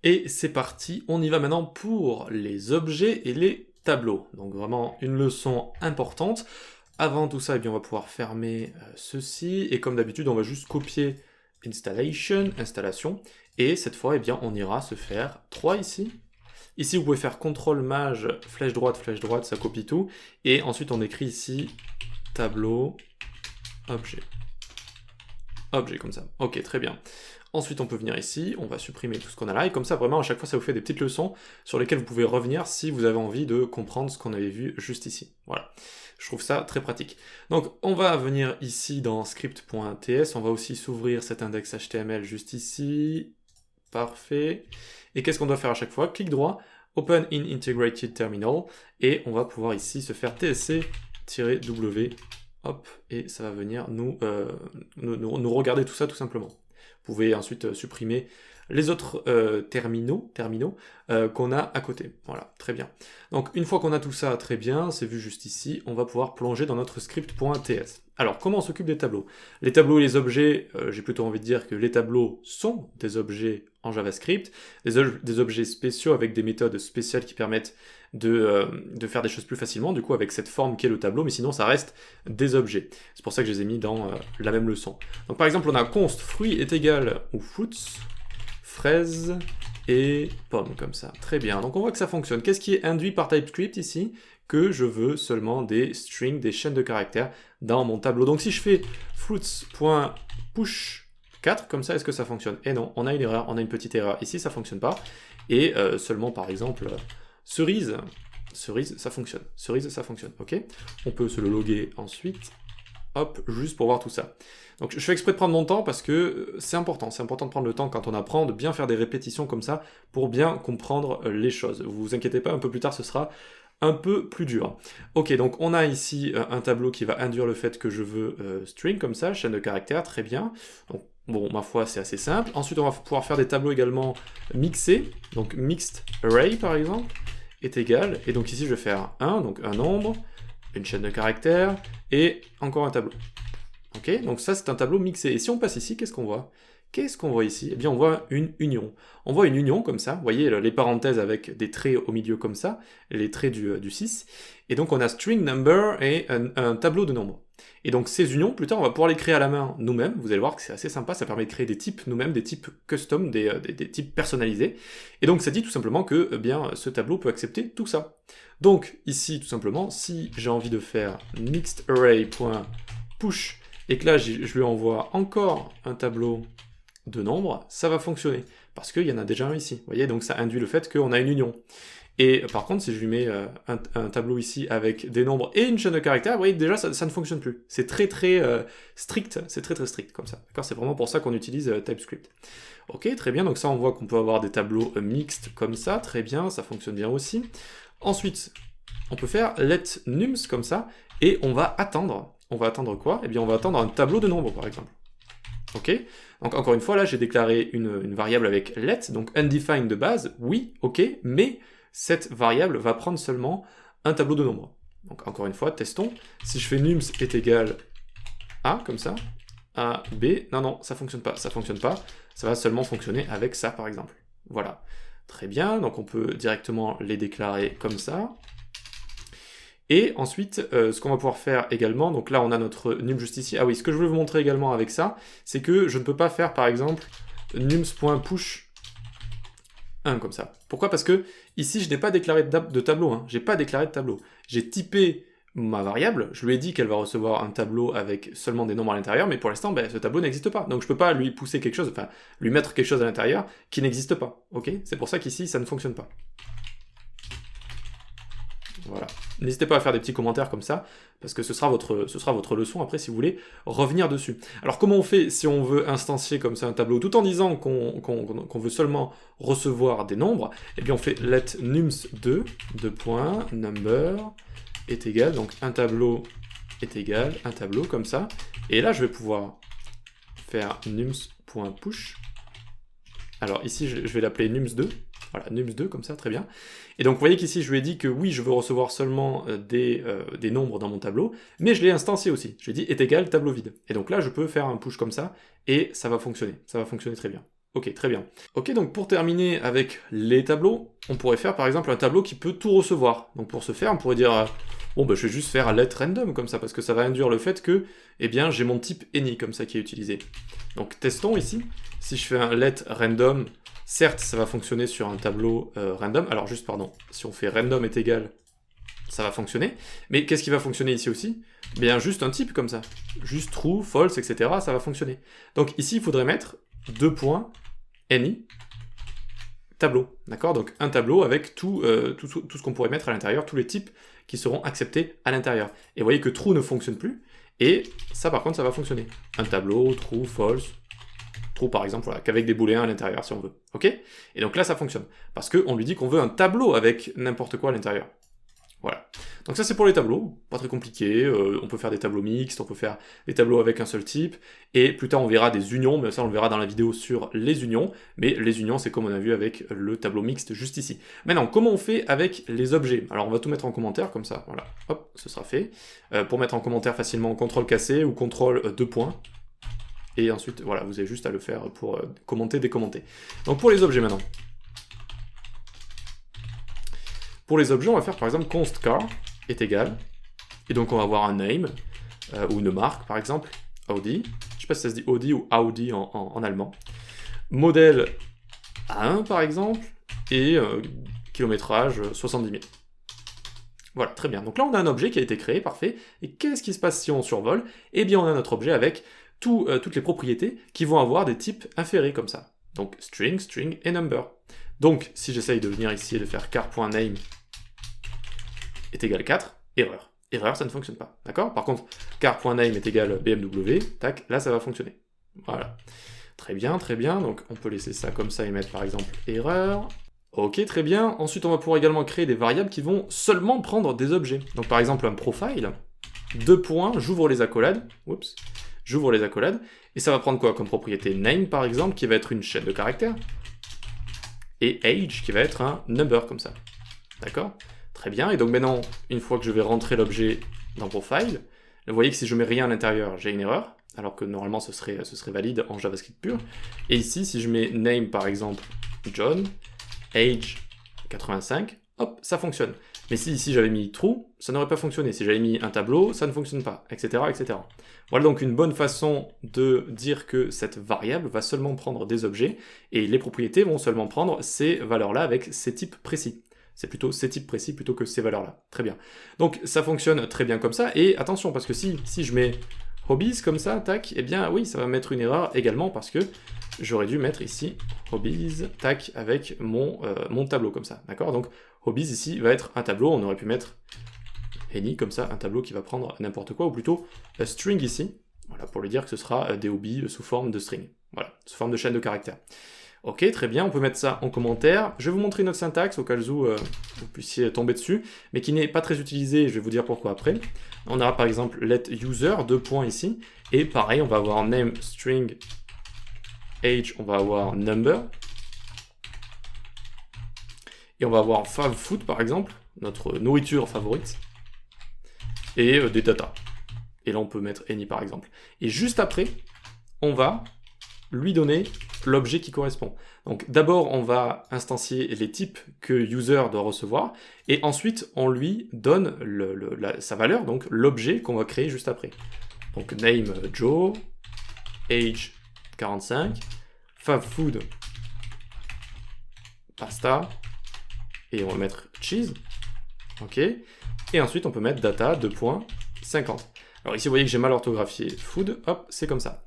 Et c'est parti, on y va maintenant pour les objets et les tableaux. Donc vraiment une leçon importante. Avant tout ça, eh bien, on va pouvoir fermer ceci, et comme d'habitude, on va juste copier installation, et cette fois, eh bien, on ira se faire 3 ici. Ici, vous pouvez faire CTRL Maj, flèche droite, ça copie tout, et ensuite on écrit ici tableau, objet. Objet comme ça. Ok, très bien. Ensuite, on peut venir ici, on va supprimer tout ce qu'on a là, et comme ça, vraiment, à chaque fois, ça vous fait des petites leçons sur lesquelles vous pouvez revenir si vous avez envie de comprendre ce qu'on avait vu juste ici. Voilà. Je trouve ça très pratique. Donc, on va venir ici dans script.ts, on va aussi s'ouvrir cet index HTML juste ici. Parfait. Et qu'est-ce qu'on doit faire à chaque fois? Clic droit, Open in Integrated Terminal, et on va pouvoir ici se faire tsc-w, hop, et ça va venir nous regarder tout ça tout simplement. Vous pouvez ensuite supprimer les autres terminaux qu'on a à côté. Voilà, très bien. Donc une fois qu'on a tout ça très bien, c'est vu juste ici, on va pouvoir plonger dans notre script.ts. Alors comment on s'occupe des tableaux? Les tableaux et les objets, j'ai plutôt envie de dire que les tableaux sont des objets en JavaScript, des objets spéciaux avec des méthodes spéciales qui permettent de faire des choses plus facilement, du coup avec cette forme qu'est le tableau, mais sinon ça reste des objets. C'est pour ça que je les ai mis dans la même leçon. Donc par exemple on a const fruit est égal ou fruits, fraise et pomme, comme ça. Très bien, donc on voit que ça fonctionne. Qu'est-ce qui est induit par TypeScript ici? Que je veux seulement des strings, des chaînes de caractères dans mon tableau. Donc si je fais fruits.push 4, comme ça, est-ce que ça fonctionne? Et non, on a une erreur, on a une petite erreur. Ici, ça fonctionne pas. Et seulement, par exemple, cerise, ça fonctionne. Cerise, ça fonctionne, ok? On peut se le loguer ensuite. Hop, juste pour voir tout ça. Donc je fais exprès de prendre mon temps parce que c'est important de prendre le temps quand on apprend, de bien faire des répétitions comme ça pour bien comprendre les choses. Vous vous inquiétez pas, un peu plus tard ce sera un peu plus dur. Ok, donc on a ici un tableau qui va induire le fait que je veux string comme ça, chaîne de caractères, très bien. Donc bon, ma foi, c'est assez simple. Ensuite, on va pouvoir faire des tableaux également mixés, donc mixed array par exemple, est égal, et donc ici je vais faire 1, donc un nombre, une chaîne de caractères, et encore un tableau. Ok, donc ça c'est un tableau mixé. Et si on passe ici, qu'est-ce qu'on voit? Qu'est-ce qu'on voit ici? Eh bien on voit une union. On voit une union comme ça, vous voyez les parenthèses avec des traits au milieu comme ça, les traits du 6. Et donc on a string number et un tableau de nombres. Et donc ces unions, plus tard, on va pouvoir les créer à la main nous-mêmes. Vous allez voir que c'est assez sympa, ça permet de créer des types nous-mêmes, des types custom, des types personnalisés. Et donc ça dit tout simplement que eh bien, ce tableau peut accepter tout ça. Donc ici, tout simplement, si j'ai envie de faire mixedArray.push et que là je lui envoie encore un tableau de nombres, ça va fonctionner, parce qu'il y en a déjà un ici. Vous voyez, donc ça induit le fait qu'on a une union. Et par contre, si je lui mets un tableau ici avec des nombres et une chaîne de caractères, vous voyez déjà ça ne fonctionne plus. C'est très strict, c'est très strict comme ça. D'accord, c'est vraiment pour ça qu'on utilise TypeScript. Ok, très bien, donc ça on voit qu'on peut avoir des tableaux mixtes comme ça, très bien, ça fonctionne bien aussi. Ensuite, on peut faire let nums comme ça, et on va attendre. On va attendre quoi? Eh bien on va attendre un tableau de nombres par exemple. Ok, donc encore une fois, là j'ai déclaré une variable avec let, donc undefined de base, oui, ok, mais cette variable va prendre seulement un tableau de nombres. Donc encore une fois, testons. Si je fais nums est égal à, comme ça, A, B, non, ça fonctionne pas, ça va seulement fonctionner avec ça par exemple. Voilà, très bien, donc on peut directement les déclarer comme ça. Et ensuite, ce qu'on va pouvoir faire également, donc là on a notre num juste ici. Ah oui, ce que je voulais vous montrer également avec ça, c'est que je ne peux pas faire par exemple nums.push 1 comme ça. Pourquoi? Parce que ici je n'ai pas déclaré de tableau, hein. J'ai pas déclaré de tableau. J'ai typé ma variable, je lui ai dit qu'elle va recevoir un tableau avec seulement des nombres à l'intérieur, mais pour l'instant, ben, ce tableau n'existe pas. Donc je peux pas lui pousser quelque chose, enfin lui mettre quelque chose à l'intérieur qui n'existe pas. Ok? C'est pour ça qu'ici ça ne fonctionne pas. Voilà. N'hésitez pas à faire des petits commentaires comme ça, parce que ce sera votre leçon après si vous voulez revenir dessus. Alors comment on fait si on veut instancier comme ça un tableau, tout en disant qu'on veut seulement recevoir des nombres? Eh bien on fait let nums2, number est égal, donc un tableau est égal, un tableau comme ça, et là je vais pouvoir faire nums.push. Alors ici je vais l'appeler nums2, voilà, nums2 comme ça, très bien. Et donc vous voyez qu'ici je lui ai dit que oui, je veux recevoir seulement des nombres dans mon tableau, mais je l'ai instancié aussi. Je lui ai dit est égal tableau vide. Et donc là je peux faire un push comme ça, et ça va fonctionner très bien. Ok, très bien. Ok, donc pour terminer avec les tableaux, on pourrait faire par exemple un tableau qui peut tout recevoir. Donc pour ce faire, on pourrait dire, bon bah je vais juste faire let random comme ça, parce que ça va induire le fait que, eh bien, j'ai mon type any comme ça qui est utilisé. Donc testons ici, si je fais un let random, certes ça va fonctionner sur un tableau random, alors juste pardon, si on fait random est égal, ça va fonctionner, mais qu'est-ce qui va fonctionner ici aussi? Bien juste un type comme ça, juste true, false, etc. ça va fonctionner. Donc ici il faudrait mettre 2 points, any, tableau, d'accord? Donc un tableau avec tout ce qu'on pourrait mettre à l'intérieur, tous les types qui seront acceptés à l'intérieur. Et vous voyez que true ne fonctionne plus, et ça par contre ça va fonctionner. Un tableau, true, false, true par exemple, voilà, qu'avec des booléens à l'intérieur si on veut, ok? Et donc là ça fonctionne, parce qu'on lui dit qu'on veut un tableau avec n'importe quoi à l'intérieur. Voilà. Donc ça c'est pour les tableaux, pas très compliqué, on peut faire des tableaux mixtes, on peut faire des tableaux avec un seul type, et plus tard on verra des unions, mais ça on le verra dans la vidéo sur les unions, mais les unions c'est comme on a vu avec le tableau mixte juste ici. Maintenant, comment on fait avec les objets? Alors on va tout mettre en commentaire, comme ça, voilà, hop, ce sera fait. Pour mettre en commentaire facilement, CTRL cassé ou CTRL 2 points, et ensuite, voilà, vous avez juste à le faire pour commenter, décommenter. Donc pour les objets maintenant. Pour les objets, on va faire par exemple const car est égal, et donc on va avoir un name, ou une marque par exemple, Audi, je sais pas si ça se dit Audi ou Audi en allemand, modèle A1 par exemple, et kilométrage 70 000. Voilà, très bien. Donc là on a un objet qui a été créé, parfait, et qu'est-ce qui se passe si on survole? Eh bien on a notre objet avec toutes les propriétés qui vont avoir des types inférés comme ça. Donc string, string et number. Donc si j'essaye de venir ici et de faire car.name est égal 4, erreur. Erreur, ça ne fonctionne pas, d'accord? Par contre, car.name est égal BMW, tac, là ça va fonctionner. Voilà. Très bien, donc on peut laisser ça comme ça et mettre par exemple erreur. Ok, très bien. Ensuite, on va pouvoir également créer des variables qui vont seulement prendre des objets. Donc par exemple un profile, 2 points, j'ouvre les accolades, oups, j'ouvre les accolades, et ça va prendre quoi comme propriété? Name par exemple, qui va être une chaîne de caractères, et age qui va être un number comme ça, d'accord? Très bien, et donc maintenant, une fois que je vais rentrer l'objet dans profile, vous voyez que si je mets rien à l'intérieur, j'ai une erreur, alors que normalement ce serait valide en JavaScript pur. Et ici, si je mets name par exemple John, age 85, hop, ça fonctionne. Mais si ici j'avais mis true, ça n'aurait pas fonctionné. Si j'avais mis un tableau, ça ne fonctionne pas, etc., etc. Voilà donc une bonne façon de dire que cette variable va seulement prendre des objets, et les propriétés vont seulement prendre ces valeurs-là avec ces types précis. C'est plutôt ces types précis plutôt que ces valeurs-là. Très bien. Donc ça fonctionne très bien comme ça, et attention, parce que si je mets hobbies comme ça, tac, eh bien oui, ça va mettre une erreur également, parce que j'aurais dû mettre ici hobbies, tac, avec mon tableau comme ça, d'accord? Donc hobbies ici va être un tableau, on aurait pu mettre any comme ça, un tableau qui va prendre n'importe quoi, ou plutôt a string ici, voilà, pour lui dire que ce sera des hobbies sous forme de string, voilà, sous forme de chaîne de caractères. Ok, très bien, on peut mettre ça en commentaire. Je vais vous montrer notre syntaxe au cas où vous puissiez tomber dessus, mais qui n'est pas très utilisé, je vais vous dire pourquoi après. On aura par exemple let user, 2 points ici, et pareil, on va avoir name, string, age, on va avoir number, et on va avoir fav food par exemple, notre nourriture favorite, et des data. Et là on peut mettre any par exemple. Et juste après, on va lui donner l'objet qui correspond. Donc d'abord on va instancier les types que user doit recevoir, et ensuite on lui donne sa valeur, donc l'objet qu'on va créer juste après. Donc name Joe, age 45, fav food pasta, et on va mettre cheese, ok, et ensuite on peut mettre data 2.50. Alors ici vous voyez que j'ai mal orthographié food, hop, c'est comme ça.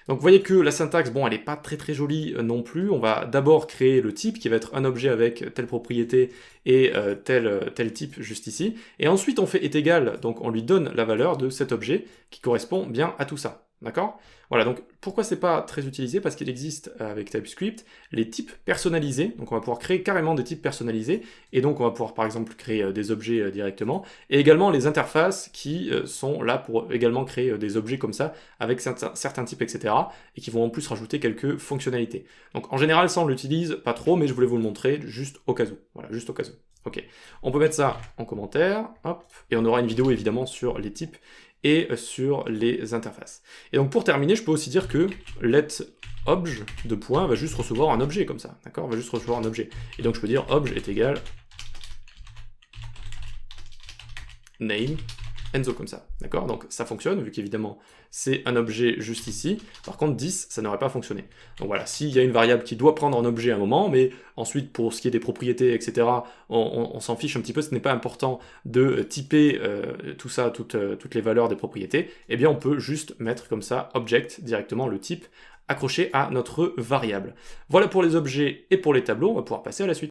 Donc vous voyez que la syntaxe, bon, elle n'est pas très jolie non plus. On va d'abord créer le type qui va être un objet avec telle propriété et tel type juste ici. Et ensuite on fait est égal, donc on lui donne la valeur de cet objet qui correspond bien à tout ça. D'accord? Voilà, donc pourquoi c'est pas très utilisé? Parce qu'il existe avec TypeScript les types personnalisés, donc on va pouvoir créer carrément des types personnalisés, et donc on va pouvoir par exemple créer des objets directement, et également les interfaces qui sont là pour également créer des objets comme ça, avec certains types, etc., et qui vont en plus rajouter quelques fonctionnalités. Donc en général ça on l'utilise pas trop, mais je voulais vous le montrer juste au cas où, voilà, juste au cas où. Ok, on peut mettre ça en commentaire, hop, et on aura une vidéo évidemment sur les types et sur les interfaces. Et donc pour terminer, je peux aussi dire que letObj de point va juste recevoir un objet comme ça, d'accord? Va juste recevoir un objet. Et donc je peux dire obj est égal name Enzo comme ça, d'accord? Donc ça fonctionne, vu qu'évidemment c'est un objet juste ici. Par contre 10, ça n'aurait pas fonctionné. Donc voilà, s'il y a une variable qui doit prendre un objet à un moment, mais ensuite pour ce qui est des propriétés, etc., on s'en fiche un petit peu, ce n'est pas important de typer tout ça, toutes les valeurs des propriétés, eh bien on peut juste mettre comme ça object, directement le type, accroché à notre variable. Voilà pour les objets et pour les tableaux, on va pouvoir passer à la suite.